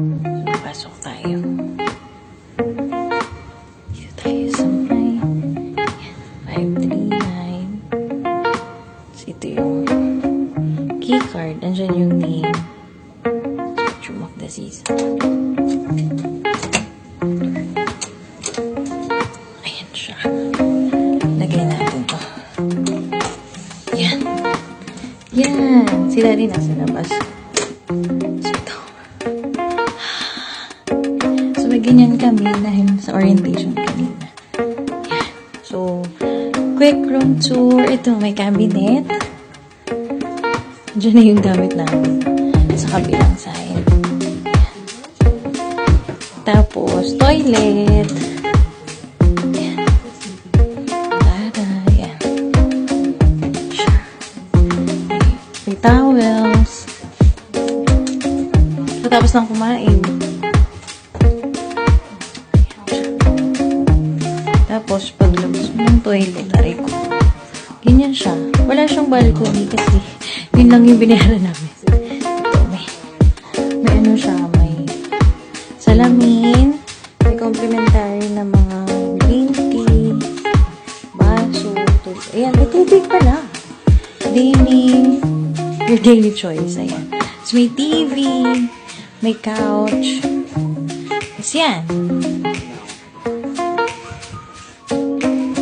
So, pasok tayo. Dito tayo sa may 539. So, ito yung keycard. Andyan yung name. Spectrum of Disease. Ayan siya. Lagay natin to. Yan. Yan. Si Daddy nasa labas. So, ito. So, may ganyan kami dahil sa orientation kanina. Yan. So, quick room tour. Ito, may cabinet. Diyan na yung gamit namin. Sa kabilang side. Tapos, toilet. Yan. Tada. Yan. Siya. May towels. So, tapos lang kumain. Tapos, paglabas mo ng toilet, aray ko. Ganyan siya. Wala siyang balcony kasi yun lang yung binayaran namin. Ito, may ano siya, may salamin, may complimentary na mga green tea, baso, tubig. Ayan, may tubig pala. Daily, your daily choice. Ayan. So, may TV, may couch. Tapos yan.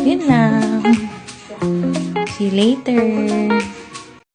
Yun lang. See you later.